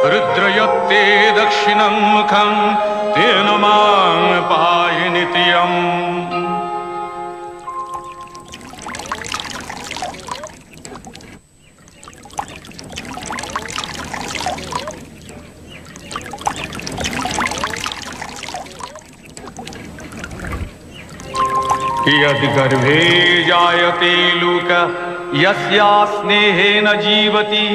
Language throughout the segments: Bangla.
रुद्रयत्ते दक्षिणं मुखं तेन मां पाहि नित्यम्। यद्गर्भे जायते लोकः यस्या स्नेहेन जीवति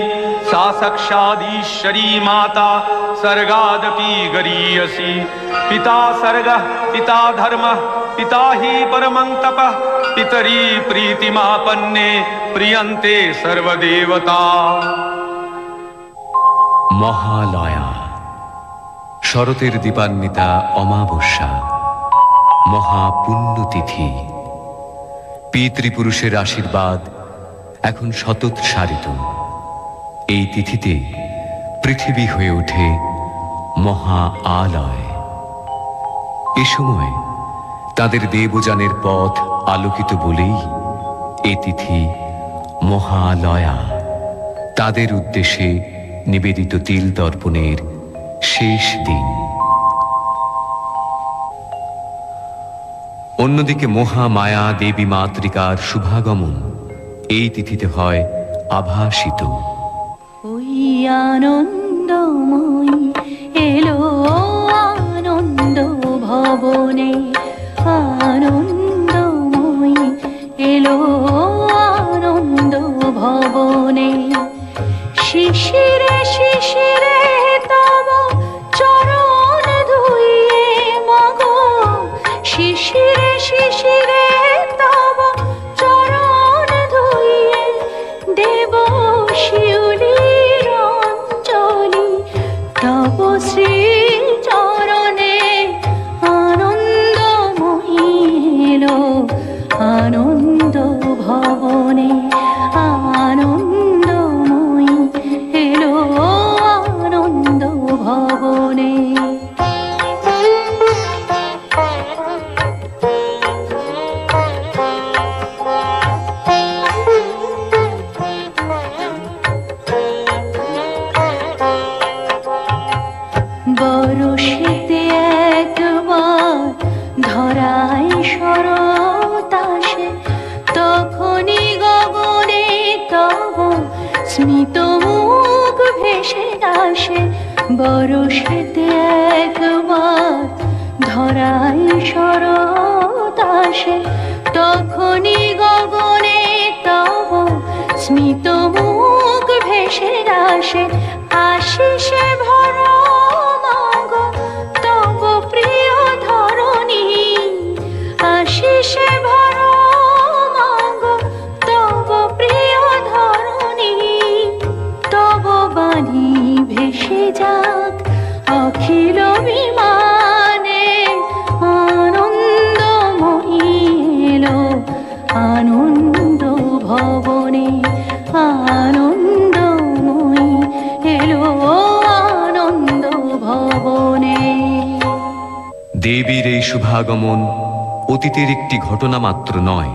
सा साक्षादीश्वरी माता सर्गादपि गरीयसी। पिता सर्गः पिता धर्मः पिता हि परमं तपः पितरी प्रीतिमापन्ने प्रियन्ते सर्वदेवता। মহালয়া, শরতের দীপান্বিতা অমাবস্যা, মহাপুণ্যতিথি। পিতৃপুরুষের আশীর্বাদ এখন শতৎসারিত। এই তিথিতে পৃথিবী হয়ে ওঠে মহা আলয়। এ সময় তাদের দেবযানের পথ আলোকিত বলেই এ তিথি মহালয়া। তাদের উদ্দেশ্যে নিবেদিত তিল তর্পণের শেষ দিন। অন্যদিকে মহামায়া দেবী মাতৃকার শুভাগমন এই তিথিতে হয় আভাসিত। ওই আনন্দময়ী এলো আনন্দ ভবনে, আনন্দময়ী এলো আনন্দ ভবনে। শিশিরে শিশিরে তব চরণ ধুইয়ে মাগো, শিশিরে শিশিরে তব চরণ ধুইয়ে দেব শিউলির অঞ্জলি। তব শ্রী চরণে আনন্দময়ী এলো আনন্দ ভবনে, আনন্দময়ী এলো আনন্দ ভবনে। বরষেতে একবার ধরায় শরৎ আসে, তখনই গগনে তব স্মিত মুখ ভেসে আসে। বরষেতে একবার ধরায় শরৎ আসে, তখনই গগনে তব স্মিত মুখ ভেসে আসে। আশিসে ভরা মাগো তব প্রিয় ধরণী, আশিসে ভরা মাগো তব প্রিয় ধরণী। তব বাণী ভেসে যাক অখিল বিমানে, আনন্দময়ী এলো আনন্দ ভবনে, আনন্দময়ী এলো আনন্দ ভবনে। দেবীর এই শুভাগমন অতীতের একটি ঘটনা মাত্র নয়,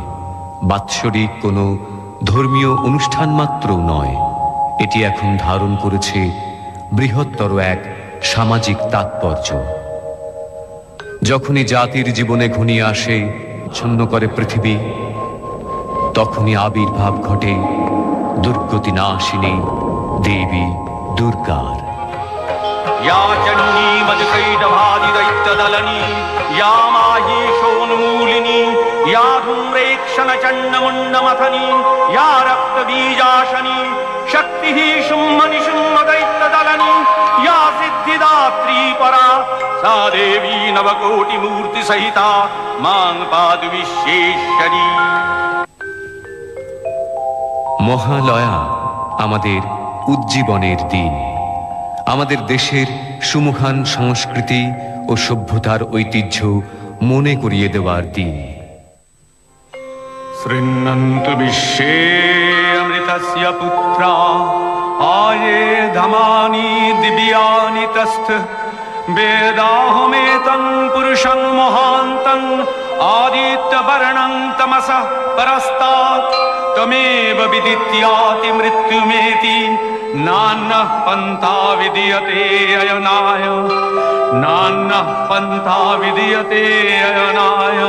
বাৎসরিক কোনো ধর্মীয় অনুষ্ঠান মাত্রও নয়। এটি এখন ধারণ করেছে বৃহত্তর এক সামাজিক তাৎপর্য। যখনই জাতির জীবনে ঘনিয়ে আসে ছন্ন করে পৃথিবী, তখনই আবির্ভাব ঘটে দুর্গতি নাশিনী দেবী দুর্গার। या चण्डी मधुकैटभादिदैत्यदलनी, या माहेशोन्मूलिनी, या धूम्रेक्षणचण्डमुण्डमथनी, या रक्तबीजाशनी, शक्तिः शुम्भनिशुम्भदैत्यदलनी, या सिद्धिदात्री परा, सा देवी नवकोटिमूर्तिसहिता मां पातु विश्वेश्वरी। মহালয়া আমাদের উজ্জীবনের দিন, আমাদের দেশের সুমহান সংস্কৃতি ও সভ্যতার ঐতিহ্য মনে করিয়ে দেওয়ার দিন। শৃণ্বন্তু বিশ্বে অমৃতস্য পুত্রা, আয়ে ধমানি দিব্যানি তস্থ। বেদাহমেতং পুরুষং মহান্তং আদিত্যবর্ণং তমসঃ পরস্তাৎ। त्वमेव विदित्याति मृत्युमेति नान्यः पन्था विद्यते अयनाय नान्यः पन्था विद्यते अयनाय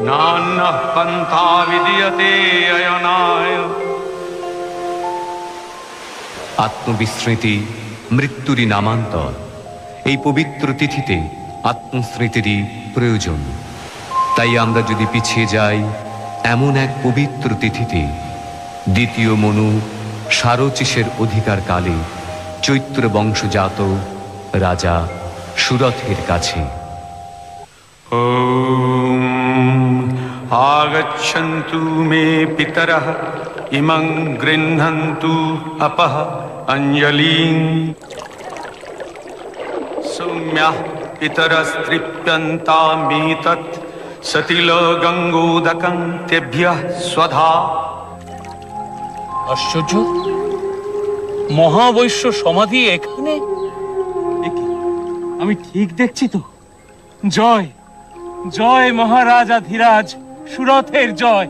नान्यः पन्था विद्यते अयनाय। আত্মবিস্মৃতি মৃত্যুরই নামান্তর। এই পবিত্র তিথিতে আত্মস্মৃতিরই প্রয়োজন। তাই আমরা যদি পিছিয়ে যাই এমন এক পবিত্র তিথিতে, দ্বিতীয় মনু সারচিসের অধিকার কালে চৈত্র বংশজাত রাজা সুরথের কাছে। आगच्छन्तु मे पितरः इमं गृह्णन्तु अपः अंजलिं। सौम्यः पितरस्तृप्यन्तामेतत् सतिलगङ्गोदकं तेभ्यः स्वधा। আশ্চর্য, মহাবৈশ্য সমাধি এখানে? আমি ঠিক দেখছি তো? জয় জয় মহারাজা ধীরাজ, সুরথের জয়।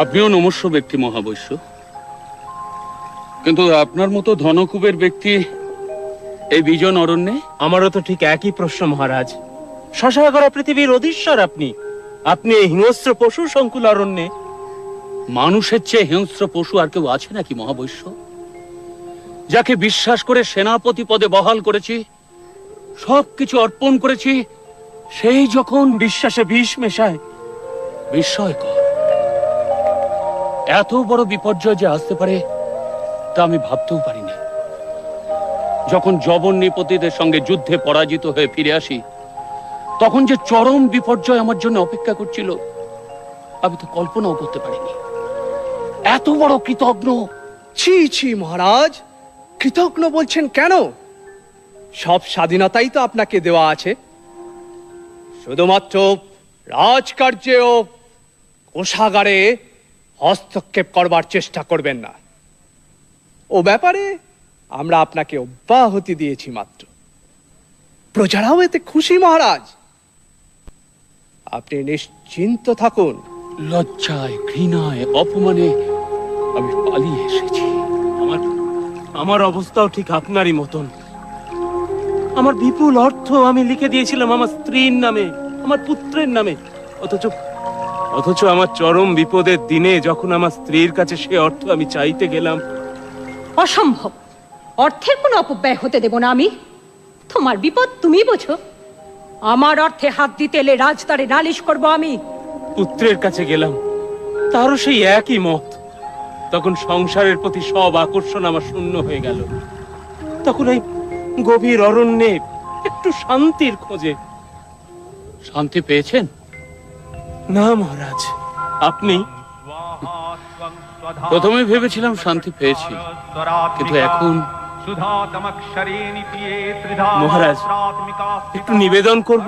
আপনিও নমস্য ব্যক্তি মহাবৈশ্য, কিন্তু আপনার মতো ধনকুবের ব্যক্তি এই বিজন অরণ্যে? আমারও তো ঠিক একই প্রশ্ন মহারাজ। শশাগরা পৃথিবীর অধীশ্বর আপনি, আপনি এই হিংস্র পশু সংকুল অরণ্যে। মানুষের চেয়ে হিংস্র পশু আর কেউ আছে নাকি মহাবৈশ্য? যাকে বিশ্বাস করে সেনাপতি পদে বহাল করেছি, সবকিছু অর্পণ করেছি, সেই যখন বিশ্বাসে বিষ মেশায়। বিস্ময়কর, এত বড় বিপর্যয় যে আসতে পারে তা আমি ভাবতেও পারিনি। যখন যবন নৃপতিদের সঙ্গে যুদ্ধে পরাজিত হয়ে ফিরে আসি, তখন যে চরম বিপর্যয় আমার জন্য অপেক্ষা করছিল আমি তো কল্পনাও করতে পারিনি। এত বড় কৃতজ্ঞ। ছি ছি মহারাজ, কৃতজ্ঞ বলছেন কেন? সব স্বাধীনতাই তো আপনাকে দেওয়া আছে। শুধুমাত্র রাজকার্যে ও কোষাগারে হস্তক্ষেপ করবার চেষ্টা করবেন না। ও ব্যাপারে আমরা আপনাকে অব্যাহতি দিয়েছি মাত্র। প্রজারাও এতে খুশি মহারাজ, আপনি নিশ্চিন্ত থাকুন। লজ্জায়, ঘৃণায়, অপমানে আমি পালিয়ে এসেছি। আমার অবস্থাও ঠিক আপনারই মতন। আমার বিপুল অর্থ আমি লিখে দিয়েছিলাম আমার স্ত্রীর নামে, আমার পুত্রের নামে। অথচ আমার চরম বিপদের দিনে যখন আমার স্ত্রীর কাছে সে অর্থ আমি চাইতে গেলাম। অসম্ভব, অর্থের কোনো অপব্যয় হতে দেব না আমি। তোমার বিপদ তুমি বোঝো, আমার অর্থে হাত দিতে এলে রাজদারে নালিশ করব আমি। পুত্রের কাছে গেলাম, তারও সেই একই মত। তখন সংসারের প্রতি সব আকর্ষণ আমার শূন্য হয়ে গেল। তখন এই গভীর অরণ্যে একটু শান্তির খোঁজে। শান্তি পেয়েছেন? না মহারাজ, আপনি? প্রথমে ভেবেছিলাম শান্তি পেয়েছি, কিন্তু এখন মহারাজ, একটু নিবেদন করব।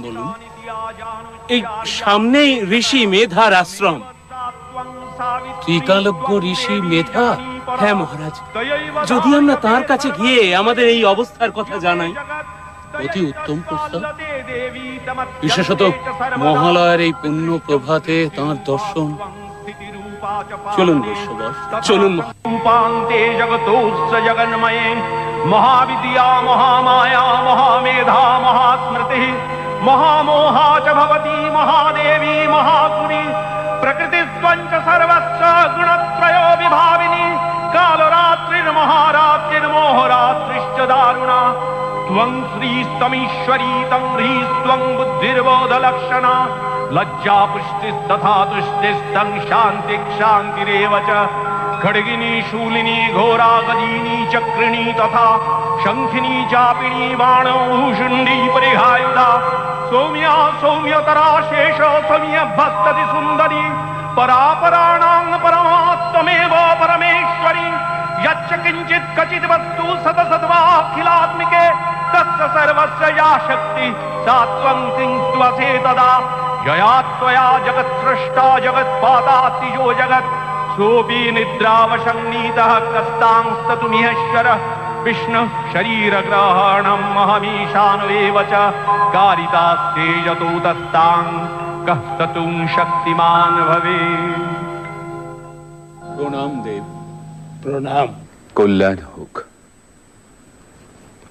বলুন। এই সামনেই ঋষি মেধার আশ্রম। ত্রিকালজ্ঞ ঋষি মেধা? হ্যাঁ মহারাজ, যদি আমরা তার কাছে গিয়ে আমাদের এই অবস্থার কথা জানাই। অতি উত্তম প্রস্তাব। বিশেষত মহালয়ের এই পুণ্য প্রভাতে তাঁর দর্শন। চলুন বৈশ্যবর, চলুন। रूपान्ते जगतोऽस्य जगन्मये महाविद्या महामाया महामेधा महास्मृतिः महामोहा च भवती महादेवी महासुरी प्रकृतिस्त्वं च सर्वस्य गुणत्रयो विभाविनी कालरात्रिर्महारात्रिर्मोहरात्रिश्च दारुणा त्वं श्रीस्तमीश्वरी तं ह्रीस्त्वं बुद्धिर्बोधलक्षणा लज्जा पुष्टिस्तथा तुष्टिस्तं शान्तिरेव च खड्गिनी शूलिनी घोरा गदिनी चक्रिणी तथा शंखिनी चापिणी बाणो भूषुण्डी परिहायुधा सौम्या सौम्यतरा शेष सौम्य भस्तति सुन्दरी परापराणां परमात्मेव परमेश्वरी यच्च किञ्चित् क्वचित् वस्तु सतसद्वाखिलात्मिके तस्य सर्वस्य या शक्ति सा त्वं तिंस्त्वसे तदा जया त्वया जगत्सृष्टा जगत्पादातिजो जगत् सोऽपि निद्रावशन्नीतः कस्तांस्ततुमिहेश्वरः विष्णु शरीर ग्रहणम अहमीशानुरेव च कारितास्ते यतोतस्तां कः ततुं शक्तिमान भवे। প্রণাম দেব। প্রণাম। কল্যাণ হোক।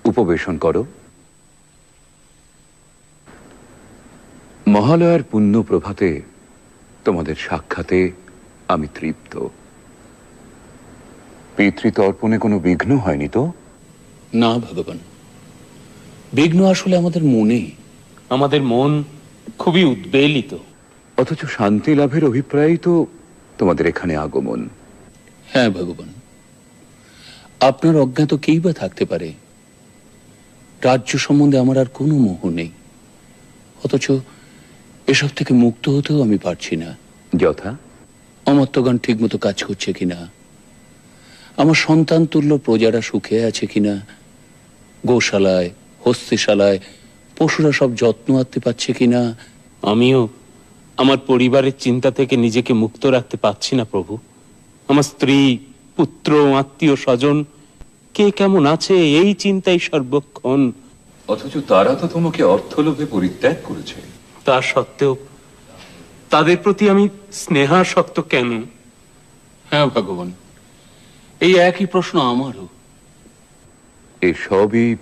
উপবেশন করো। মহালয়ার পুণ্য প্রভাতে তোমাদের সাক্ষাতে আমি তৃপ্ত। পিতৃতর্পণে কোনো বিঘ্ন হয়নি তো? না ভগবান, বিঘ্ন আসলে আমাদের মনেই। আমাদের মন খুবই উদ্বেলিত। অথচ শান্তি লাভের অভিপ্রায়ই তো তোমাদের এখানে আগমন। হ্যাঁ ভগবান, আপনার অজ্ঞাত কেই বা থাকতে পারে। রাজ্য সম্বন্ধে আমার আর কোনো মোহ নেই, অথচ এসব থেকে মুক্ত হতেও আমি পারছি না। যথা? অমর্ত্যগণ ঠিক মতো কাজ করছে কিনা, আমার সন্তান তুল্য প্রজারা সুখে আছে কিনা, গোশালায় হস্তিশালায় পশুরা সব যত্ন আত্তে পাচ্ছে কিনা। আমিও আমার পরিবারের চিন্তা থেকে নিজেকে মুক্ত রাখতে পারছি না প্রভু। আমার স্ত্রী, পুত্র, আত্মীয় স্বজন কে কেমন আছে এই চিন্তাই সর্বক্ষণ। অথচ তারা তো তোমাকে অর্থলোভে পরিত্যাগ করেছে। তা সত্ত্বেও তাদের প্রতি আমি স্নেহাসক্ত কেন? হ্যাঁ ভগবান, এই একই প্রশ্ন আমারও। এসবই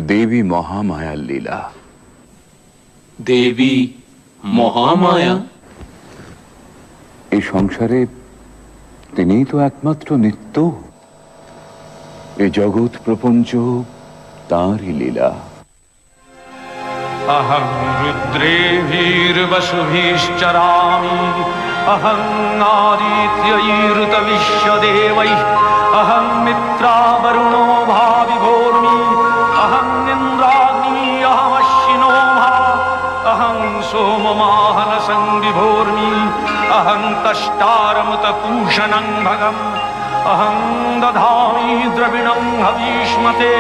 দেবী মহামায়ার লীলা। দেবী মহামায়া? এই সংসারে তিনিই তো একমাত্র নিত্য। এই জগৎ প্রপঞ্চ তাঁরই লীলা। अहं रुद्रेभिर्वसुभिश्चरामि अहं आदित्यैरुतविश्वदेवैः अहं मित्रावरुणो भाविभोर्मि अहं इन्द्राग्नि अहमश्विनो भा अहं सोममाहनसंविभोर्मि अहं तष्टारमुतपूषणं भगम् अहं दधामि द्रविणं हवीष्मते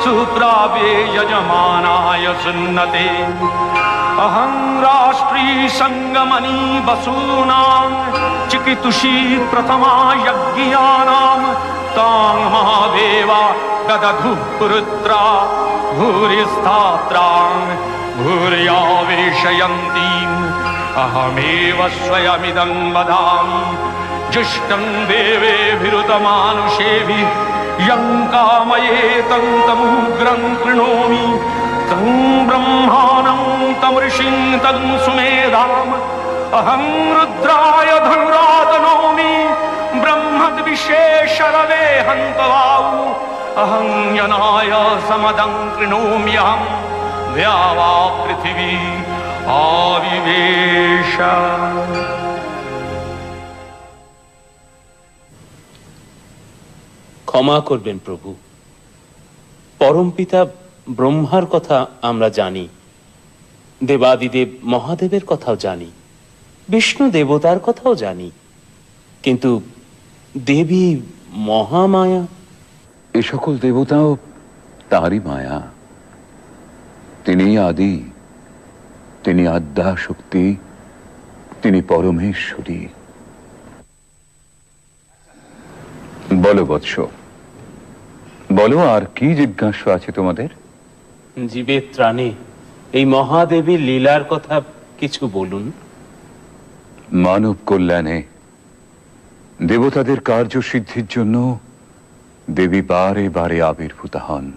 सुप्राप्ये यजमानाय सुन्नते अहं राष्ट्री संगमनी वसूनां चिकितुषी प्रथमा यज्ञानां तां महादेवा ददधुः पुरुत्रा भूरिस्थात्रां भूर्यावेशयन्तीम् अहमेव स्वयमिदं वदामि जुष्टं देवेभिरुतमानुषेभिः यं कामये तं तमुग्रं कृणोमि तं ब्रह्माणं तं ऋषिं तं सुमेधाम् अहं रुद्राय धनुरातनोमि ब्रह्मद्विशेषरवे हन्तवाउ अहं यनाय समदं कृणोम्यहं द्यावा पृथिवी आविवेश। ক্ষমা করবেন প্রভু। পরমপিতা ব্রহ্মার কথা আমরা জানি, দেবাদিদেব মহাদেবের কথাও জানি, বিষ্ণু দেবতার কথাও জানি, কিন্তু দেবী মহামায়া? এ সকল দেবতাও তাঁরই মায়া। তিনি আদি, তিনি আদ্যা শক্তি, তিনি পরমেশ্বরী। বলো বৎস, বলো আর কি জিজ্ঞাসা আছে তোমাদের? জীবের ত্রাণে এই মহাদেবীর লীলার কথা কিছু বলুন। মানব কল্যাণে দেবতাদের কার্যসিদ্ধির জন্য দেবী বারে বারে আবির্ভূত হন।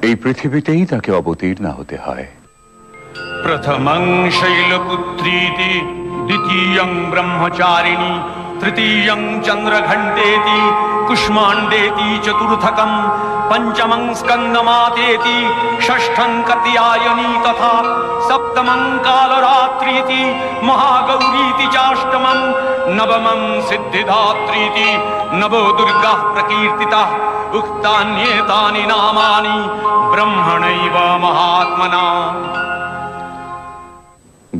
এই পৃথিবীতেই তাকে অবতীর্ণা হতে হয়। प्रथमं शैलपुत्रीति द्वितीयं ब्रह्मचारिणी तृतीयं चन्द्रघण्टेति कुष्माण्डेति चतुर्थकं पंचमं स्कन्दमातेति षष्ठं कात्यायनी तथा सप्तमं कालरात्रीति महागौरीति चाष्टमं नवमं सिद्धिदात्रीति नवो दुर्गाः प्रकीर्तिताः उक्तान्येतानि नामानि ब्रह्मणैव महात्मना।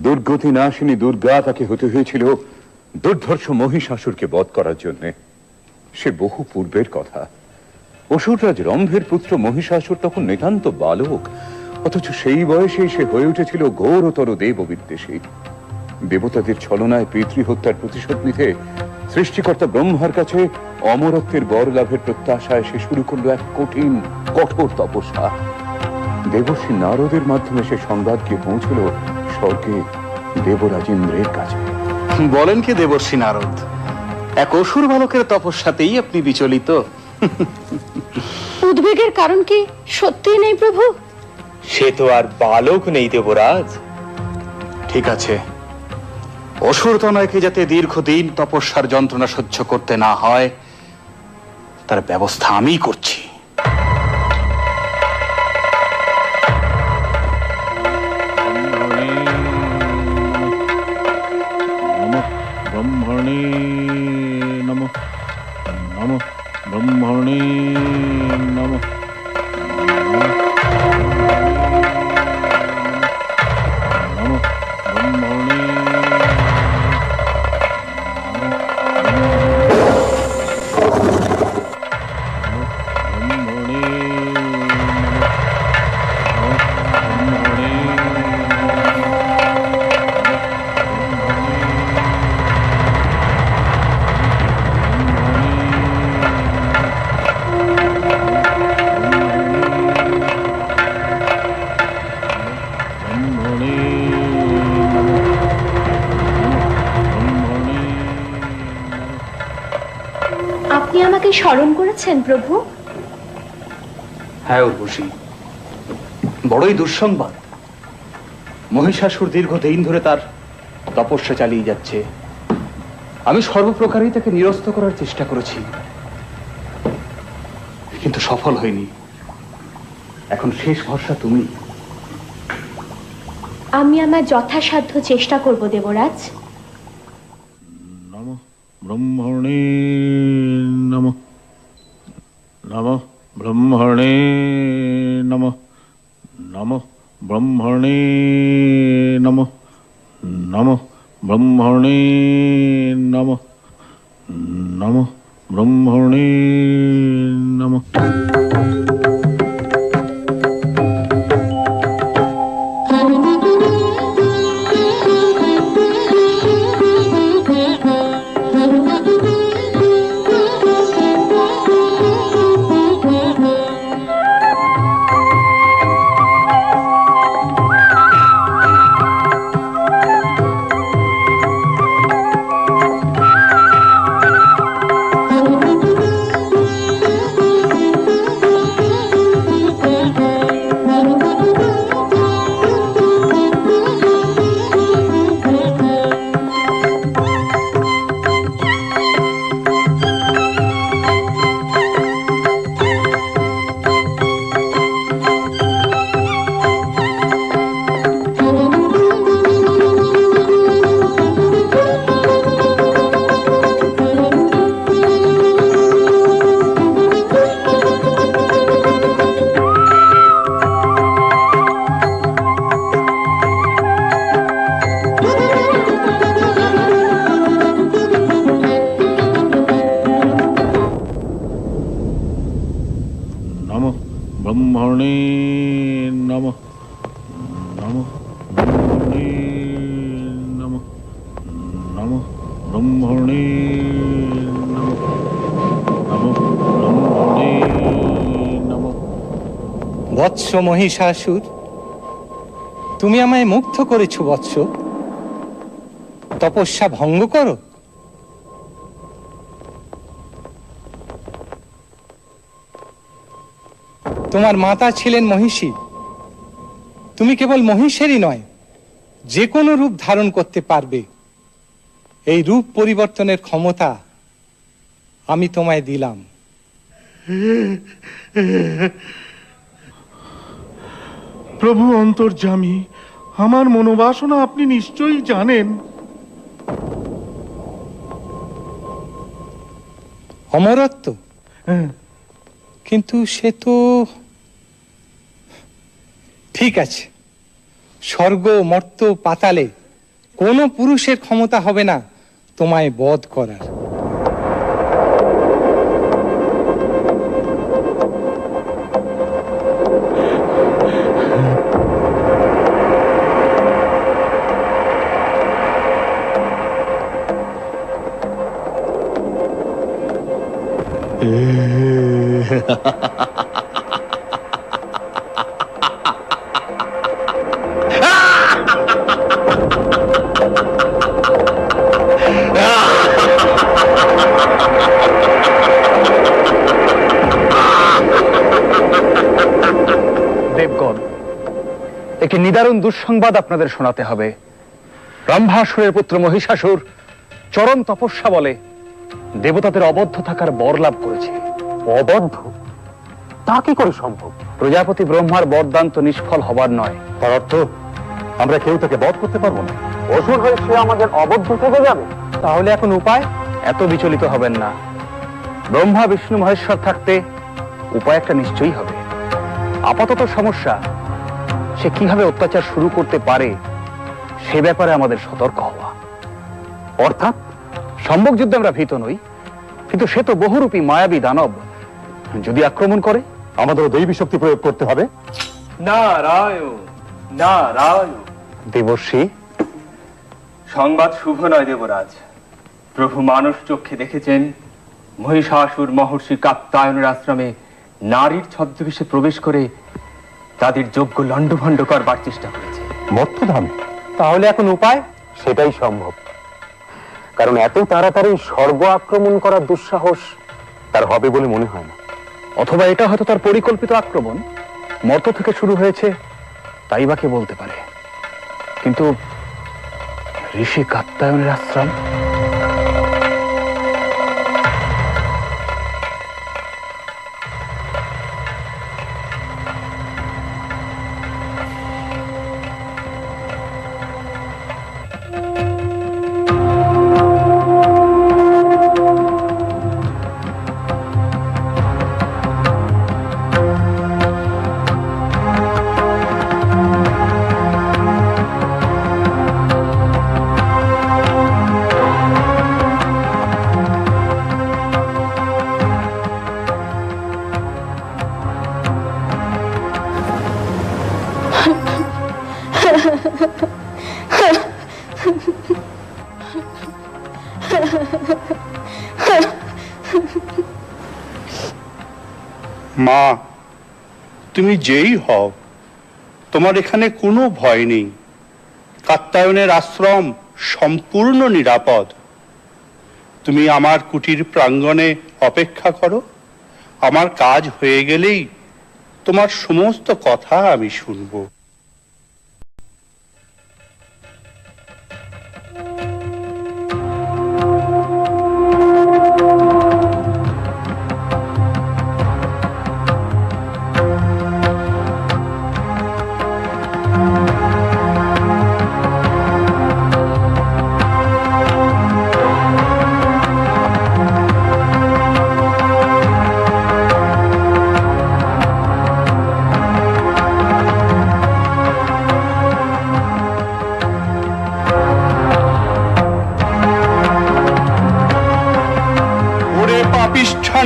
দুর্গতি নাশিনী দুর্গা তাকে হতে হয়েছিল দুর্ধর্ষ মহিষাসুরকে বধ করার জন্য। সে বহু পূর্বের কথা। অসুররাজ রম্ভের পুত্র মহিষাসুর তখন নিতান্ত বালক, অথচ সেই বয়সে সে হয়ে উঠেছিল ঘোরতর দেব বিদ্বেষী। দেবতাদের ছলনায় পিতৃহত্যার প্রতিশোধ নিতে সৃষ্টিকর্তা ব্রহ্মার কাছে অমরত্বের বর লাভের প্রত্যাশায় সে শুরু করলো এক কঠিন কঠোর তপস্যা। দেবর্ষি নারদের মাধ্যমে সে সংবাদ গিয়ে পৌঁছল স্বর্গে দেবরাজ ইন্দ্রের কাছে। বলেন কি দেবর্ষি নারদ, এক অসুর বালকের তপস্যাতেই আপনি বিচলিত? উদ্বেগের কারণ কি সত্যি নেই প্রভু? সে তো আর বালক নেই দেবরাজ। ঠিক আছে, অসুর তনয়কে যাতে দীর্ঘদিন তপস্যার যন্ত্রণা সহ্য করতে না হয় তার ব্যবস্থা আমিই করছি। ব্রহ্মণে নমঃ, নমঃ ব্রহ্মণে নমঃ। আপনি আমাকে স্মরণ করেছেন প্রভু? হ্যাঁ উর্বশী, বড়ই দুঃসংবাদ। মহিষাসুর দীর্ঘদিন ধরে তার তপস্যা চালিয়ে যাচ্ছে। আমি সর্বপ্রকারেই তাকে নিরস্ত করার চেষ্টা করেছি, কিন্তু সফল হয়নি। এখন শেষ ভরসা তুমি। আমি আমার যথাসাধ্য চেষ্টা করব দেবরাজ। নমঃ ব্রহ্মণে নমঃ, নমঃ ব্রহ্মণে নমঃ, নমঃ ব্রহ্মণে নমঃ, নমঃ ব্রহ্মণে নমঃ, নমঃ ব্রহ্মণে নমঃ। নমঃ ব্রহ্মণে নমঃ, নমঃ ব্রহ্মণে নমঃ, নমঃ ব্রহ্মণে নমঃ, নমঃ ব্রহ্মণে নমঃ। বৎস মহিষাসুর, তুমি আমায় মুগ্ধ করেছো বৎস। তপস্যা ভঙ্গ করো। তোমার মাতা ছিলেন মহিষী। তুমি কেবল মহিষেরই নয়, যে কোনো রূপ ধারণ করতে পারবে। এই রূপ পরিবর্তনের ক্ষমতা আমি তোমায় দিলাম। প্রভু অন্তর্যামী, আমার মনোবাসনা আপনি নিশ্চয়ই জানেন। অমরত্ব? কিন্তু সে তো ঠিক আছে। স্বর্গ, মর্ত্য, পাতালে কোনো পুরুষের ক্ষমতা হবে না তোমায় বধ করার। দেবগণ, একটি নিদারুণ দুঃসংবাদ আপনাদের শোনাতে হবে। ব্রহ্মাসুরের পুত্র মহিষাসুর চরম তপস্যা বলে দেবতাদের অবদ্ধ থাকার বর লাভ করেছে। অবদ্ধ? তা কি করে সম্ভব? প্রজাপতি ব্রহ্মার বরদান তো নিষ্ফল হবার নয়। তার অর্থ আমরা কেউ তাকে বধ করতে পারবো না। অসুর হয়ে সে আমাদের অবদ্ধ থেকে যাবে। তাহলে এখন উপায়? এত বিচলিত হবেন না। ব্রহ্মা বিষ্ণু মহেশ্বর থাকতে উপায় একটা নিশ্চয়ই হবে। আপাতত সমস্যা সে কিভাবে অত্যাচার শুরু করতে পারে সে ব্যাপারে আমাদের সতর্ক হওয়া। অর্থাৎ সম্মুখ যুদ্ধে আমরা ভীত নই, কিন্তু সে তো বহুরূপী মায়াবী দানব। যদি আক্রমণ করে আমাদেরও দৈবী শক্তি প্রয়োগ করতে হবে। নারায়ণ নারায়ণ। দেবর্ষি, সংবাদ শুভ নয় দেবরাজ। প্রভু মানুষ চক্ষে দেখেছেন মহিষাসুর মহর্ষি কাত্যায়নের আশ্রমে নারীর ছদ্মবেশে প্রবেশ করে তাদের যোগ্য লণ্ডভণ্ড করবার চেষ্টা করেছে। মর্তধামে? তাহলে এখন উপায়? সেটাই সম্ভব, কারণ এত তাড়াতাড়ি স্বর্গ আক্রমণ করার দুঃসাহস তার হবে বলে মনে হয় না। অথবা এটা হয়তো তার পরিকল্পিত আক্রমণ, মর্ত থেকে শুরু হয়েছে, তাই বা কে বলতে পারে। কিন্তু ঋষি কাত্যায়নের আশ্রম, মা, তুমি যেই হও, তোমার এখানে কোনো ভয় নেই। কাত্যায়নের আশ্রম সম্পূর্ণ নিরাপদ। তুমি আমার কুটির প্রাঙ্গণে অপেক্ষা করো। আমার কাজ হয়ে গেলেই তোমার সমস্ত কথা আমি শুনবো।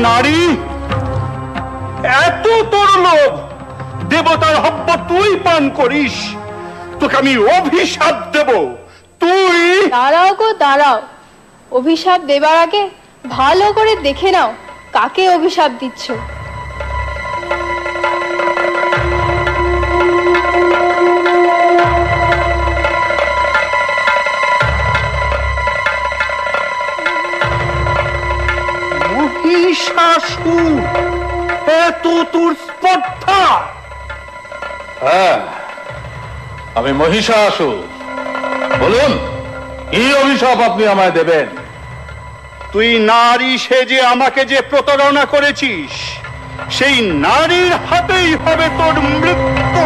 নারী, এত তোর লোভ, দেবতার হব্য তুই পান করিস, তোকে আমি অভিশাপ দেব। তুই দাঁড়াও গো দাঁড়াও, অভিশাপ দেবার আগে ভালো করে দেখে নাও কাকে অভিশাপ দিচ্ছ। মহিষাসুর, এত তোর স্পর্ধা? হ্যাঁ, আমি মহিষাসুর। বলুন, কি অভিশাপ আপনি আমায় দেবেন? তুই নারী সেজে আমাকে যে প্রতারণা করেছিস, সেই নারীর হাতেই হবে তোর মৃত্যু।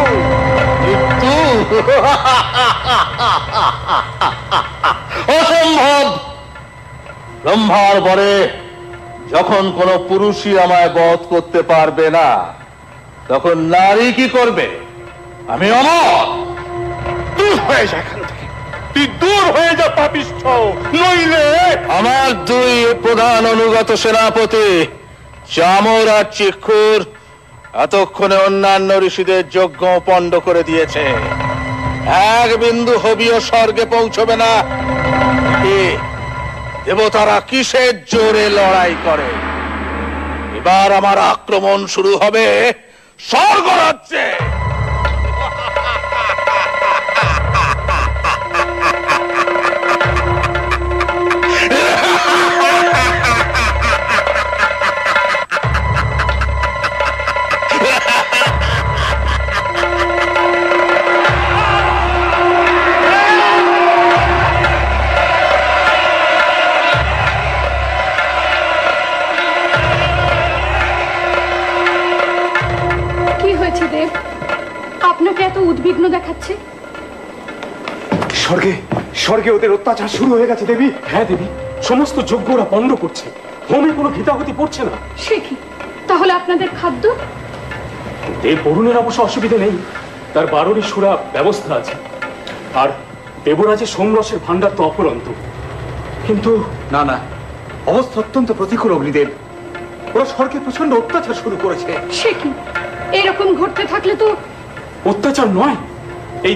মৃত্যু? অসম্ভব! ব্রহ্মার বরে যখন কোন পুরুষই আমায় বধ করতে পারবে না, তখন নারী কি করবে? আমি অমর। দূর হয়ে যা এখান থেকে, তুই দূর হয়ে যা পাপিষ্ঠ, নইলে আমার দুই প্রধান অনুগত সেনাপতি চামর আর চিক্ষুর এতক্ষণে অন্যান্য ঋষিদের যজ্ঞ পণ্ড করে দিয়েছে। এক বিন্দু হবিও স্বর্গে পৌঁছবে না। দেবতারা কিসের জোরে লড়াই করে? এবার আমার আক্রমণ শুরু হবে স্বর্গরাজ্যে। কি হয়েছে দেব? আপনাকে এত উদ্বিগ্ন দেখাচ্ছে। স্বর্গে স্বর্গে ওদের অত্যাচার শুরু হয়ে গেছে দেবী। হ্যাঁ দেবী, সমস্ত যজ্ঞরা পণ্ড করছে, হোমে কোনো ঘৃতাহুতি পড়ছে না। সে কি? তাহলে আপনাদের খাদ্য? দেব বরুণের অবশ্য অসুবিধে নেই, তার বারোরই সুরা ব্যবস্থা আছে। আর দেবরাজের সোমরসের ভান্ডার তো অপরন্ত। কিন্তু না না, অবস্থা অত্যন্ত প্রতিকূল অগ্নিদেব। ওরা স্বর্গে প্রচন্ড অত্যাচার শুরু করেছে। সে কি? এরকম ঘটতে থাকলে তো অত্যাচার নয়, এই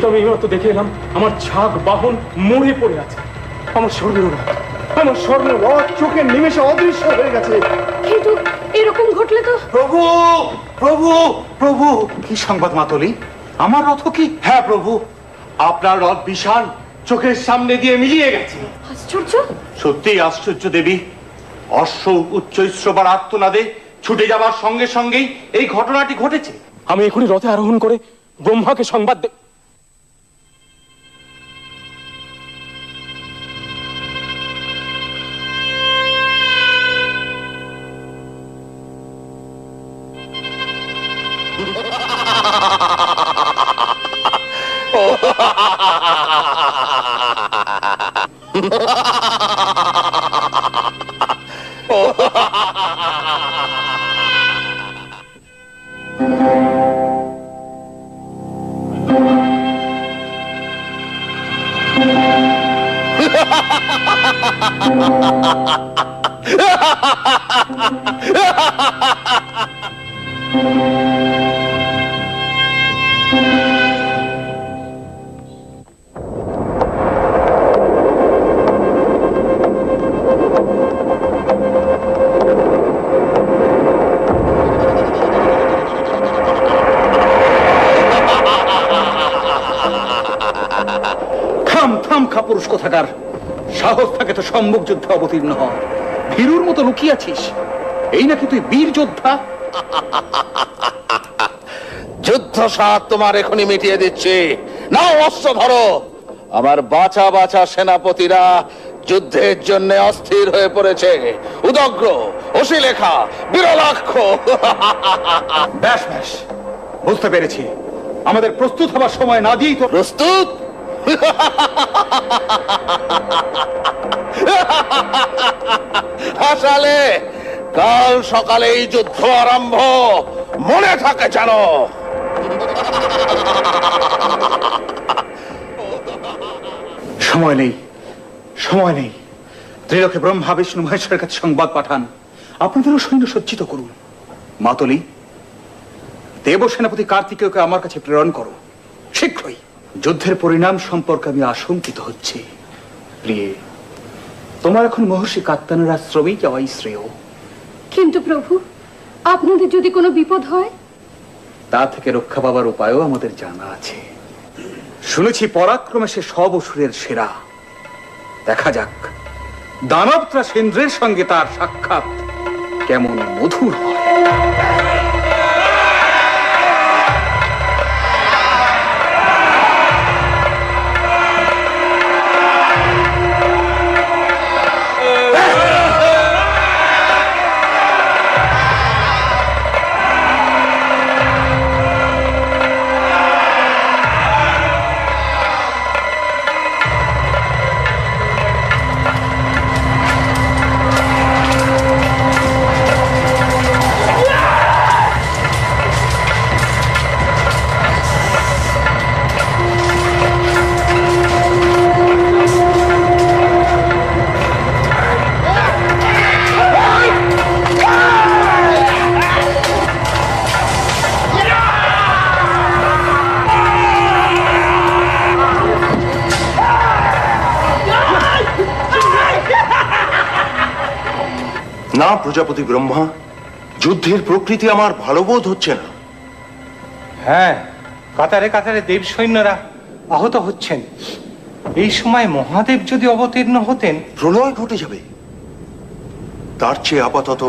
তো আমি এইমাত্র দেখে এলাম আমার ছাগ বাহন মরে পড়ে আছে। আমার স্বর্ণরথ চোখের নিমেষে অদৃশ্য হয়ে গেছে। কিন্তু এরকম ঘটলে তো প্রভু প্রভু প্রভু, কি সংবাদ মাতলি? আমার রথ কি? হ্যাঁ প্রভু, আপনার রথ বিশাল চোখের সামনে দিয়ে মিলিয়ে গেছে। আশ্চর্য! সত্যিই আশ্চর্য দেবী। অশ্ব উচ্চৈশ্রবার আর্তনাদে ছুটে যাবার সঙ্গে সঙ্গেই এই ঘটনাটি ঘটেছে। আমি এখনই রথে আরোহণ করে ব্রহ্মাকে সংবাদ দেব। পুরুষ কোথাকার, সাহস থাকে তো সম্মুখ যুদ্ধে অবতীর্ণ হ। ভীরুর মতো লুকিয়েছিস, এই নাকি তুই বীর যোদ্ধা? যুদ্ধ স্বাদ তোমার এখনই মিটিয়ে দিচ্ছি। নাও অস্ত্র ধরো। আমার বাছা বাছা সেনাপতিরা যুদ্ধের জন্য অস্থির হয়ে পড়েছে। উদগ্র, অশিলেখা, বিরলাক্ষ। ব্যাস ব্যাস, বুঝতে পেরেছি। আমাদের প্রস্তুত হবার সময় না দিয়েই তো। প্রস্তুত? হাসালে, কাল সকালে এই যুদ্ধ আরম্ভ, মনে থাকে জানো। সময় নেই, সময় নেই। ত্রিলোকে ব্রহ্মা বিষ্ণু মহেশ্বরের কাছে সংবাদ পাঠান, আপনাদেরও সৈন্য সজ্জিত করুন। মাতলি, দেব সেনাপতি কার্তিকেয়কে আমার কাছে প্রেরণ করো শীঘ্রই। যুদ্ধের পরিণাম সম্পর্কে আমি আশঙ্কিত হচ্ছি। প্রিয়ে, তোমার এখন মহর্ষি কাত্তায়নের আশ্রমেই যাওয়াই শ্রেয়। কিন্তু প্রভু, আপনাদের যদি কোনো বিপদ হয়? তা থেকে রক্ষা পাবার উপায়ও আমাদের জানা আছে। শুনেছি পরাক্রমে সে সব অসুরের সেরা। দেখা যাক দানবত্রা সেন্দ্রের সঙ্গে তার সাক্ষাৎ কেমন মধুর হয়। না প্রজাপতি ব্রহ্মা, যুদ্ধের প্রকৃতি আমার ভালো বোধ হচ্ছে না। হ্যাঁ, কাতারে কাতারে দেব সৈন্যরা আহত হচ্ছেন। এই সময় মহাদেব যদি অবতীর্ণ হতেন, প্রলয় ঘটে যাবে। তার চেয়ে আপাতত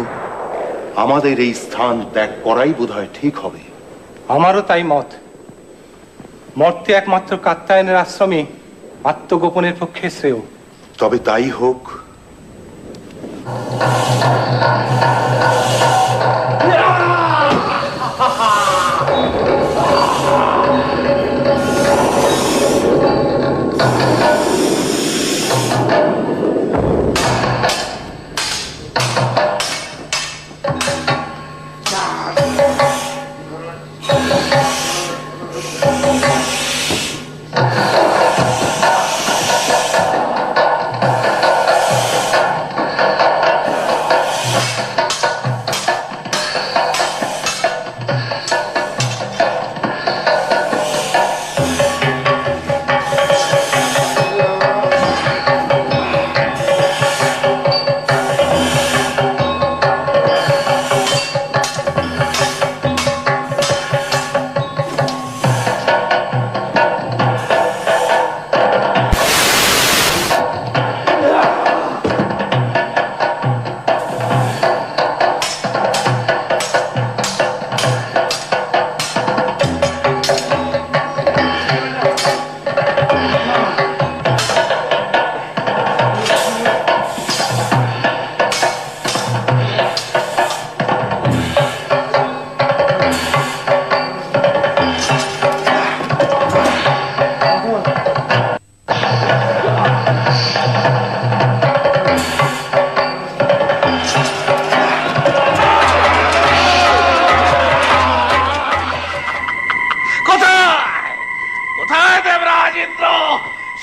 আমাদের এই স্থান ত্যাগ করাই বোধহয় ঠিক হবে। আমারও তাই মত। মর্তে একমাত্র কাত্যায়নের আশ্রমে আত্মগোপনের পক্ষে শ্রেয়। তবে তাই হোক।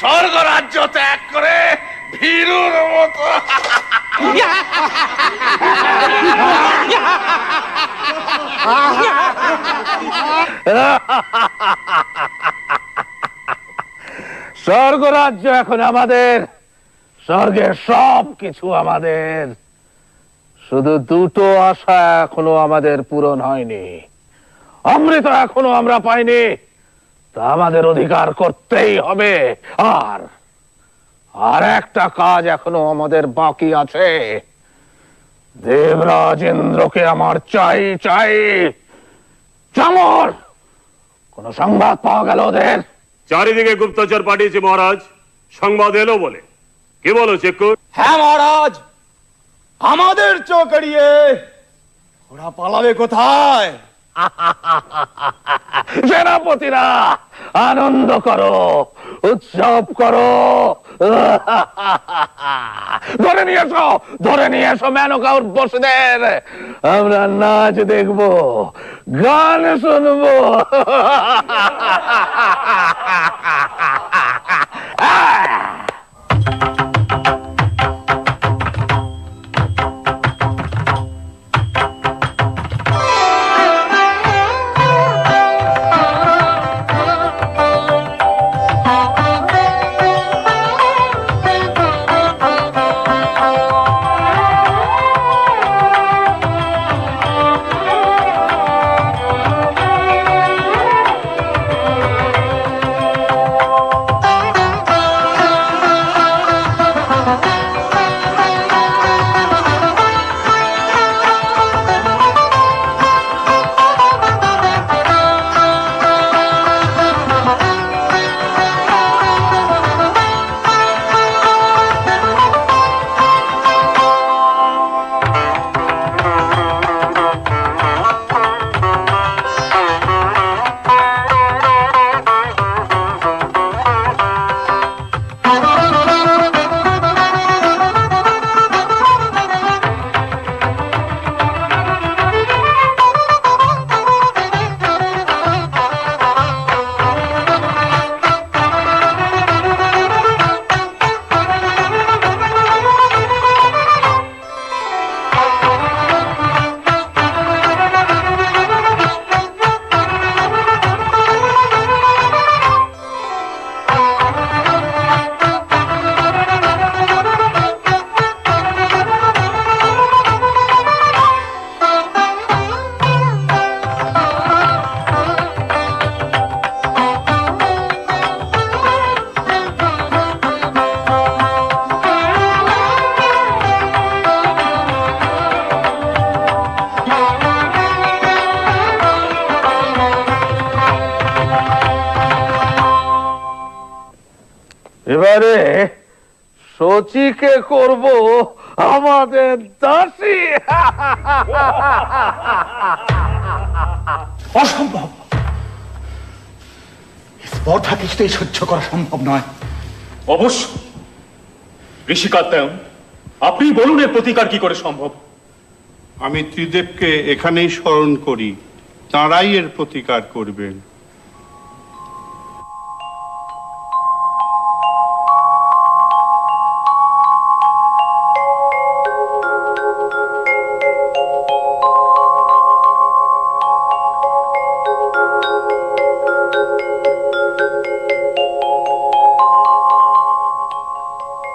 স্বর্গ রাজ্য ত্যাগ করে ভীরুর মতো স্বর্গ রাজ্য এখন আমাদের, স্বর্গের সব কিছু আমাদের। শুধু দুটো আশা এখনো আমাদের পূরণ হয়নি। অমৃত এখনো আমরা পাইনি, তা আমাদের অধিকার করতেই হবে। আর একটা কাজ এখনো আমাদের বাকি আছে। দেবরাজ ইন্দ্রকে আমার চাই চাই। চামর, কোন সংবাদ পাওয়া গেল ওদের? চারিদিকে গুপ্তচর পাঠিয়েছে মহারাজ, সংবাদ এলো বলে। কি বলো চেক্কুর? হ্যাঁ মহারাজ, আমাদের চোখ এড়িয়ে ওরা পালাবে কোথায়? সেনাপতিরা আনন্দ করো, উৎসব করো। ধরে নিয়ে এসো মেনকা উর্বশীদের। আমরা নাচ দেখবো, গান শুনবো। শচীকে করব আমাদের দাসী। অসম্ভব, স্পর্ধা কিছুতেই সহ্য করা সম্ভব নয়। অবশ্য ঋষি কাত্যায়ন, আপনি বলুন এর প্রতিকার কি করে সম্ভব? আমি ত্রিদেবকে এখানেই স্মরণ করি, তাঁরাই এর প্রতিকার করবেন।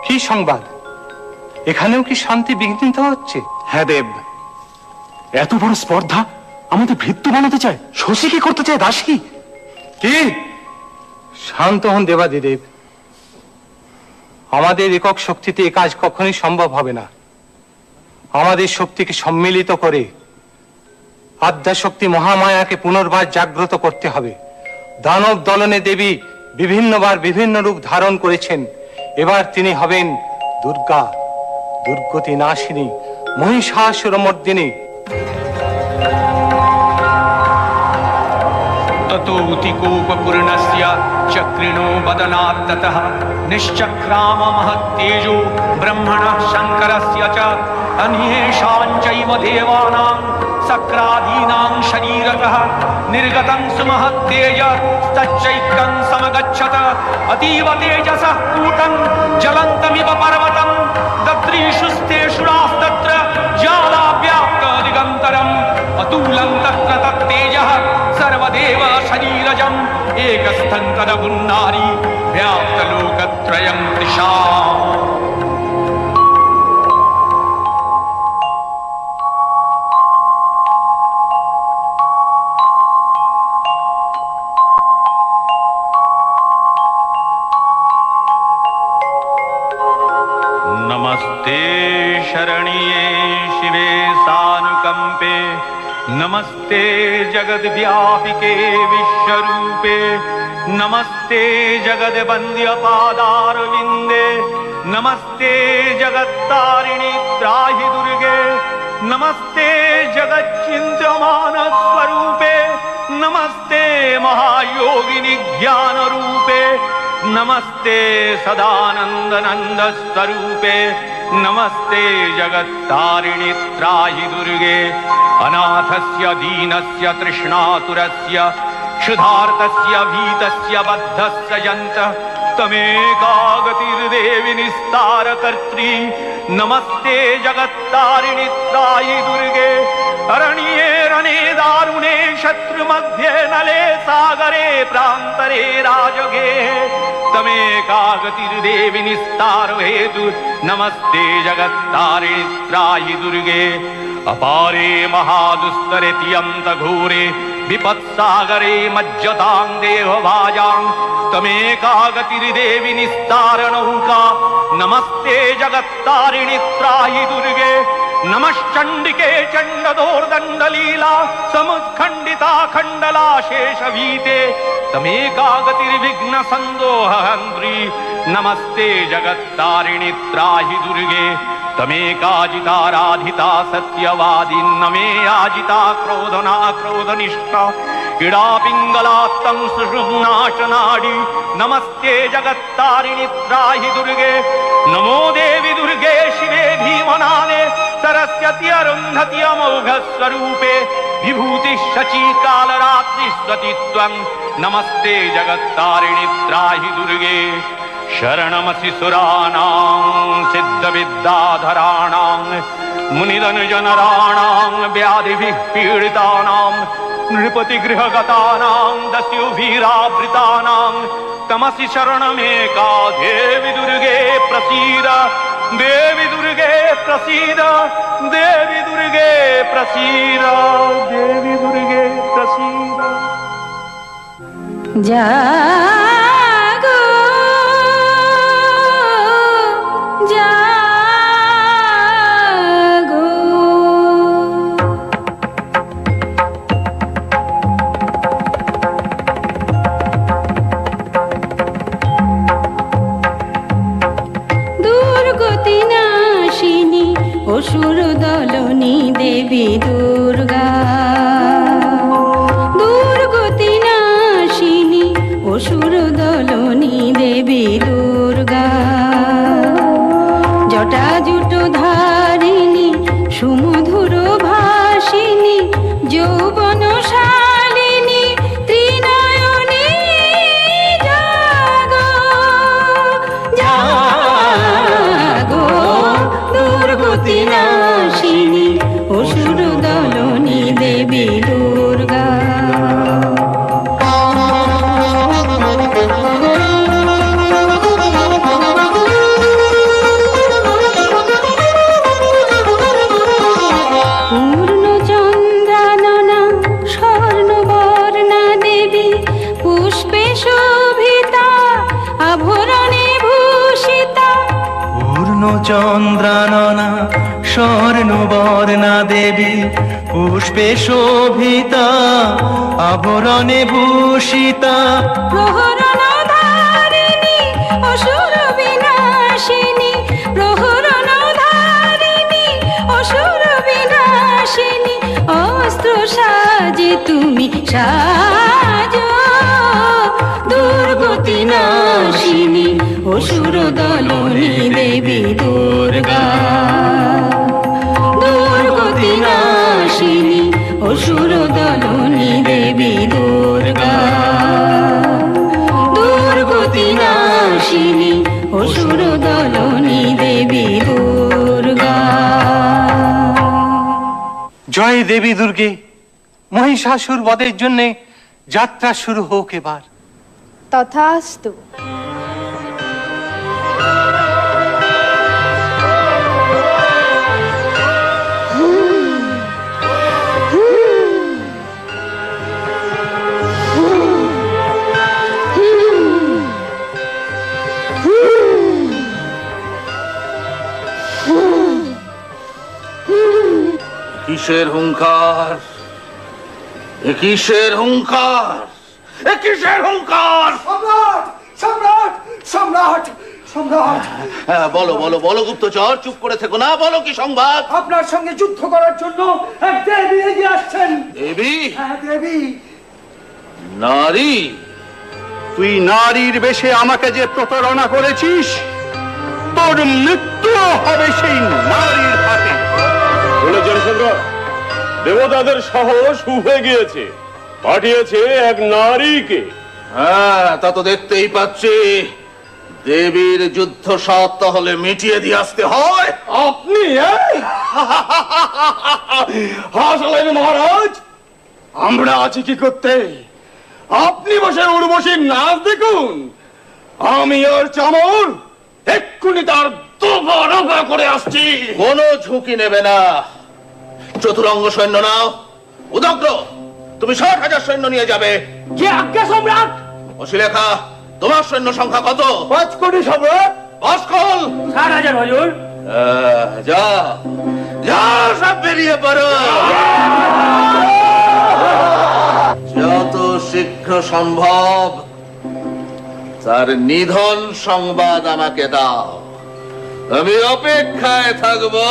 কি সংবাদ? এখানেও কি শান্তি বিঘ্নিত হচ্ছে? হ্যাঁ দেব, এত বড় স্পর্ধা আমাদের ভৃত্য বানাতে চায়, শশীকে করতে চায় দাসী। কি? শান্ত হন দেবাদিদেব। আমাদের একক শক্তিতে এ কাজ কখনোই সম্ভব হবে না। আমাদের শক্তিকে সম্মিলিত করে আদ্যাশক্তি মহামায়াকে পুনর্বার জাগ্রত করতে হবে। দানব দলনে দেবী বিভিন্নবার বিভিন্ন রূপ ধারণ করেছেন। এবার তিনি হবেন দুর্গা, দুর্গতি নাশিনী, মহিষাসুরমর্দিনী। ततोऽतिकोपपूर्णस्य चक्रिणो बदनात् ततः निश्चक्राम महत्तेजो ब्रह्मणः शङ्करस्य च अन्येषां चैव देवानां सक्रादीनां शरीरतः निर्गतं सुमहत्तेज तच्चैक्यं समगच्छत अतीव तेजसः कूटं ज्वलन्तमिव पर्वतं दद्रीषुस्तेषुरास्तत्र ज्वालाव्याप्त दिगन्तरम् अतुलं तत्र तत्तेजः सर्वदेव शरीरजम् एकस्थं तदपुन्नारी व्याप्तलोकत्रयं दिशा। नमस्ते शरण्ये शिवे सानुकंपे, नमस्ते जगद्व्यापिके विश्वरूपे, नमस्ते जगद्वन्द्य पादारविन्दे, नमस्ते जगत्तारिणि त्राहि दुर्गे, नमस्ते जगच्चिन्त्यमान स्वरूपे, नमस्ते महायोगिनि ज्ञान रूपे, नमस्ते सदानंद नंद स्वरूपे, नमस्ते जगत्तारिणि त्राहि दुर्गे, अनाथस्य दीनस्य तृष्णातुरस्य क्षुधार्तस्य भीतस्य बद्धस्य यन्तः तमेकागतिर्देवि निस्तारकर्त्री, नमस्ते जगत्तारिणि त्राहि दुर्गे, अरण्ये रणे दारुणे शत्रुमध्ये नले सागरे प्रान्तरे राजगे तमेकागतिर्देवि निस्तार हेतु, नमस्ते जगत्तारिणि त्राहि दुर्गे, अपारे महादुस्तरे तियन्त घोरे विपत्सागरे मज्जतां देहभाजां तमेकागतिर्देवि निस्तार नौका, नमस्ते जगत्तारिणि त्राहि दुर्गे, नमश्चण्डिके चण्डदोर्दण्डलीला समुत्खण्डिता खण्डला शेषवीते तमेकागतिर्विघ्न सन्दोहन्त्री, नमस्ते जगत्तारिणि त्राहि दुर्गे, तमेकाजिताराधिता सत्यवादी नमे आजिता क्रोधना क्रोधनिष्ठा इडा पिंगलात्तं सुषुम्नाशनाडी, नमस्ते जगत्तारिणि त्राहि दुर्गे, नमो देवी दुर्गे शिवे भीमनादे सरस्वती अरुन्धति अमोघ स्वरूपे विभूति शची कालरात्रि स्वतित्वं, नमस्ते जगत्तारिणि त्राहि दुर्गे, शरणमसि सुराणां सिद्धविद्याधराणां मुनिधनुजनराणां व्याधिभिः पीडितानां नृपतिगृहगतानां दस्युभिरावृतानां तमसि शरणमेका देवी दुर्गे प्रसीद, देवी दुर्गे प्रसीद, देवी दुर्गे प्रसीद, देवी दुर्गे प्रसीद। जागो जागो दूर দুর্গতি নাশিনী অসুর দলনী দেবী দুর্গা, দুর্গতি নাশিনী অসুর দলনী দেবী দুর্গা, জটা জুটো ধারিণী সুমধুর ভাসিনী যৌবন শালিনী ত্রিনয়নী জাগো জাগো, দুর্গতি নাশিনী অসুর দলনী দেবী দুর্গা। চন্দ্রাননা স্বর্ণবর্ণা দেবী পুষ্পে শোভিতা আভরণে ভূষিতা, প্রহরণ ধারিণী অসুর বিনাশিনী, প্রহরণ ধারিণী অসুর বিনাশিনী, অস্ত্র সাজে তুমি সাজো, দুর্গতি নাশিনী অসুর দলনী দেবী দুর্গা, দুর্গতি নাশিনী অসুর দলনী দেবী দুর্গা, দুর্গতি নাশিনী অসুর দলনী দেবী দুর্গা। জয় দেবী দুর্গে, মহিষাসুর বধের জন্য যাত্রা শুরু হোক এবার। তথাস্তু। কিসের হুঙ্কার, কিসের হুঙ্কার, কিসের হুঙ্কার? সম্রাট সম্রাট সম্রাট সম্রাট, বলো বলো বলো গুপ্তচর, চুপ করে থেকো না, বলো কি সংবাদ? আপনার সঙ্গে যুদ্ধ করার জন্য এক দেবী এগিয়ে আসছেন। দেবী? হ্যাঁ দেবী। নারী? তুই নারীর বেশে আমাকে যে প্রতারণা করেছিস, তোর মৃত্যু হবে সেই নারীর হাতে। শুনেছেন সুন্দর, দেবতাদের সাহস উঠে গিয়েছে, পাঠিয়েছে এক নারীকে। হ্যাঁ, তা তো দেখতেই পাচ্ছি। দেবীর যুদ্ধ সাত তাহলে মিটিয়ে দিয়ে আসতে হয়। আপনি হাসলেন মহারাজ, আমরা আছি কি করতে? আপনি বসে উর্বশীর নাচ দেখুন, আমি ওর চামর এক্ষুনি তার দুবার করে আসছি। কোনো ঝুঁকি নেবে না। চতুরঙ্গ সৈন্য নাও। উদগ্র, তুমি 60,000 সৈন্য নিয়ে যাবে। যে আজ্ঞা সম্রাট। অশিলেখা, তোমার সৈন্য সংখ্যা কত? 5 কোটি সম্রাট। অস্কল 60,000 হুজুর। যা যা, সব বেরিয়ে পড়ো। যত শীঘ্র সম্ভব তার নিধন সংবাদ আমাকে দাও, আমি অপেক্ষায় থাকবো।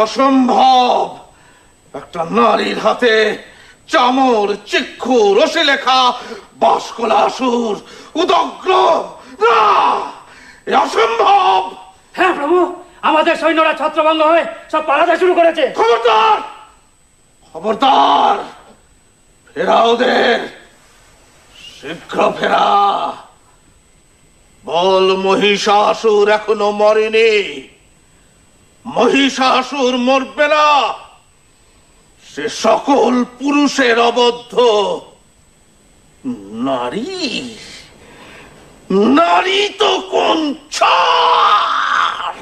অসম্ভব। একটা নারীর হাতে চামর, চিক্ষু, রশি লেখা বাসকলাসুর উদগ্র, না, এ অসম্ভব। হ্যাঁ প্রভু, আমাদের সৈন্যরা ছত্রভঙ্গ হয়ে সব পালাতে শুরু করেছে। খবরদার, খবরদার, ফেরা ওদের, শীঘ্র ফেরা। বল মহিষাসুর এখনো মরেনি, মহিষাসুর মরবে না, সে সকল পুরুষের অবদ্ধ। নারী, নারী তো কোন ছাড়।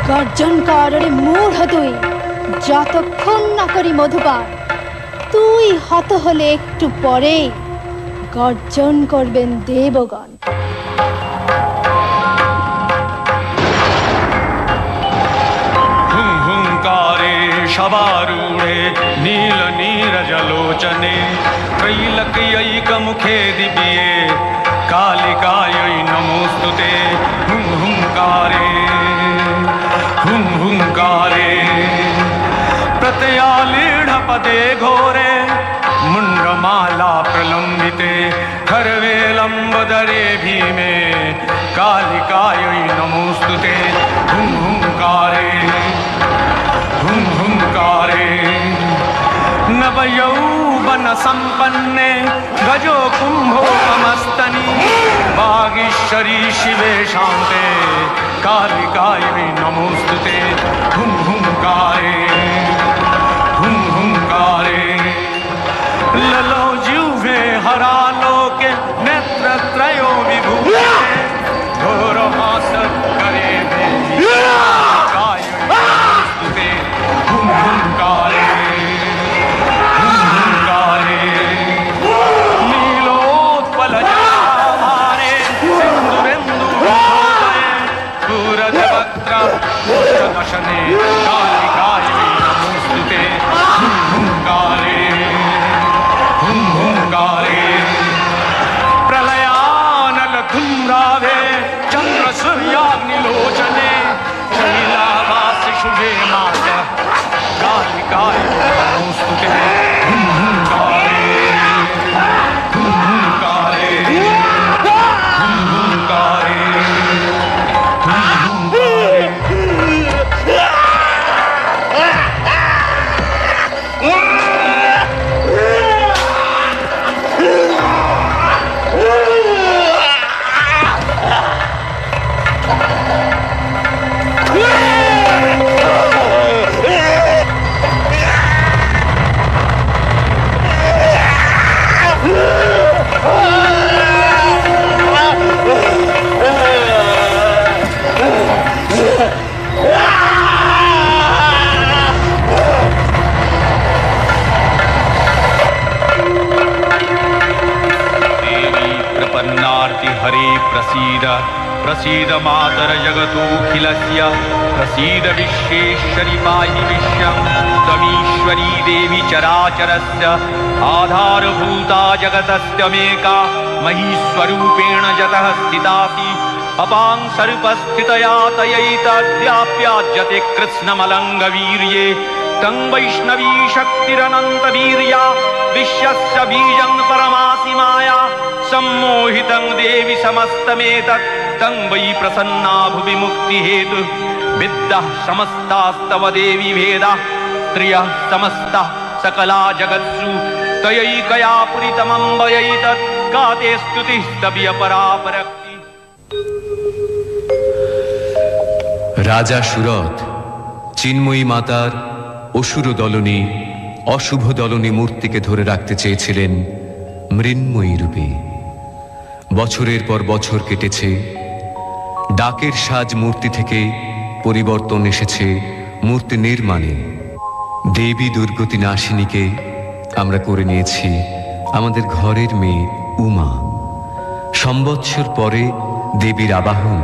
গর্জন কর রে মূঢ় তুই, যতক্ষণ না করি মধুপান। তুই হত হলে একটু পরে গর্জন করবেন দেবগণ। हुंकारे शबारूढे नील नीरजलोचने त्रैलक्यैकमुखे दिव्ये कालिकायै नमोस्तुते हुं हुंकारे प्रत्ययालीढपदे घोरे मुण्डमाला प्रलम्बिते खर्वेलम्बदरे भीमे कालिकायै नमोस्तुते हुं हुंकारे नवयौवन संपन्ने गजो कुंभोपमस्तनी वागीश्वरी शिवे शान्ते कालिकायै नमोस्तुते हुं हुंकारे ललो जिह्वे हरालोके नेत्रत्रयो विभूते घोरहासकरे देवी कालिकायै नमोस्तुते हुं हुंकारे नीलोत्पलजटाभारे सिन्दुरेन्दुभूतये पूरजवक्त्र पुष्पदशने कालिकायै नमोस्तुते हुं हुंकारे प्रलयानलधूम्रावे चन्द्रसूर्याग्निलोचने शैलावासि शुभे माता कालिकायै नमोस्तुते हुं हुंकारे हरे प्रसीद प्रसीद मातर जगतोऽखिलस्य प्रसीद विश्वेश्वरि पाहि विश्वं त्वमीश्वरी देवी चराचरस्य आधारभूता जगतस्त्यमेका महीस्वरूपेण जतः स्थितासि अपां सर्पस्थितया तयैतद्व्याप्याज्यते कृत्स्नमलङ्गवीर्ये तं वैष्णवी शक्तिरनन्तवीर्या विश्वस्य बीजं परमासि माया सम्मोहितं देवि समस्तमेतत् तं वै प्रसन्ना भुवि मुक्तिहेतु विद्याः समस्तास्तव देवि भेदाः स्त्रियः समस्ताः सकला जगत्सु तयैकया पुरितमम्बयैतत् का ते स्तुतिस्तव्य परापरक्ति। রাজা সুরথ চিন্ময়ী মাতার অসুর দলনী অশুভ দলনী মূর্তিকে ধরে রাখতে চেয়েছিলেন মৃন্ময়ী রূপে। বছরের পর বছর কেটেছে, ডাকের সাজ মূর্তি থেকে পরিবর্তন এসেছে মূর্তি নির্মাণে। দেবী দুর্গতি নাশিনীকে আমরা করে নিয়েছি আমাদের ঘরের মেয়ে উমা। সম্বৎসর পরে দেবীর আবাহন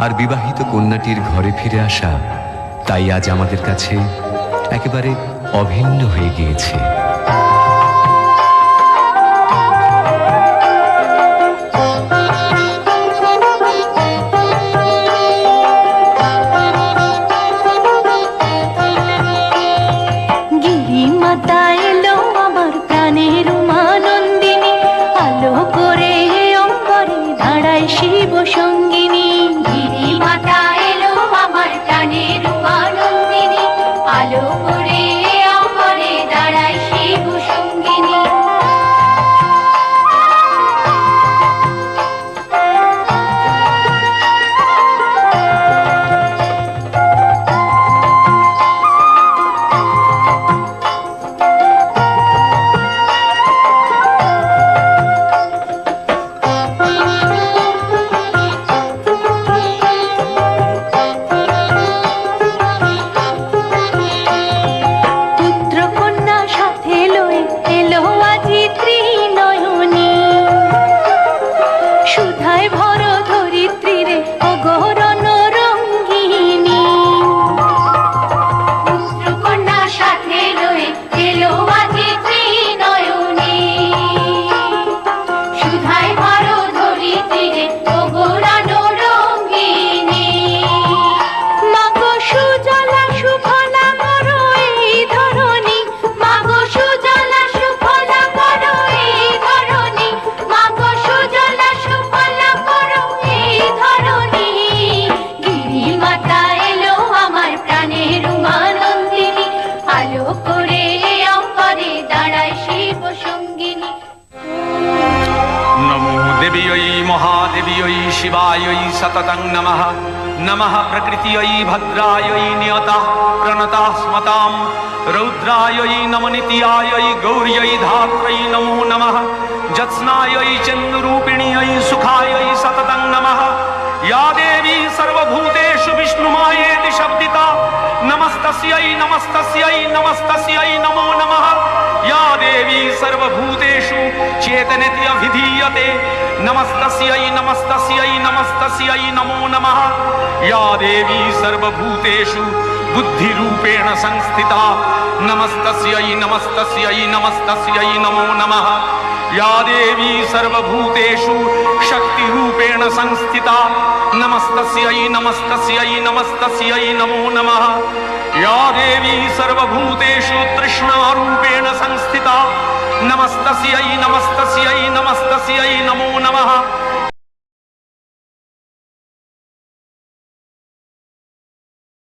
আর বিবাহিত কন্যাটির ঘরে ফিরে আসা তাই আজ আমাদের কাছে একেবারে অভিন্ন হয়ে গিয়েছে। গিরিমাতা এলো আমার প্রাণের উমানন্দিনী, আলো করে অম্বরে দাঁড়ায় শিব সঙ্গিনী। গিরিমাতা এলো আমার প্রাণের উমানন্দিনী, আলো করে অম্বরে দাঁড়ায় शिवायै सततं नमः नमः प्रकृत्यै भद्रायै नियतः प्रणतः स्मतां रौद्रायै नमनित्यायै गौर्यै धात्रै नमो नमः जत्स्नायै चन्द्ररूपिण्यै सुखायै सततं नमः या देवी सर्वभूतेषु विष्णुमायेति शब्दिता नमस्तस्यै नमस्तस्यै नमस्तस्यै नमो नमः या देवी सर्वभूतेषु चेतनेति अभिधीयते नमस्तस्यै नमस्तस्यै नमस्तस्यै नमो नमः या देवी सर्वभूतेषु बुद्धिरूपेण संस्थिता नमस्तस्यै नमस्तस्यै नमस्तस्यै नमो नमः या देवी सर्वभूतेषु शक्तिरूपेण संस्थिता नमस्तस्यै नमस्तस्यै नमस्तस्यै नमो नमः या देवी सर्वभूतेषु तृष्णारूपेण संस्थिता नमस्तस्यै नमस्तस्यै नमस्तस्यै नमो नमः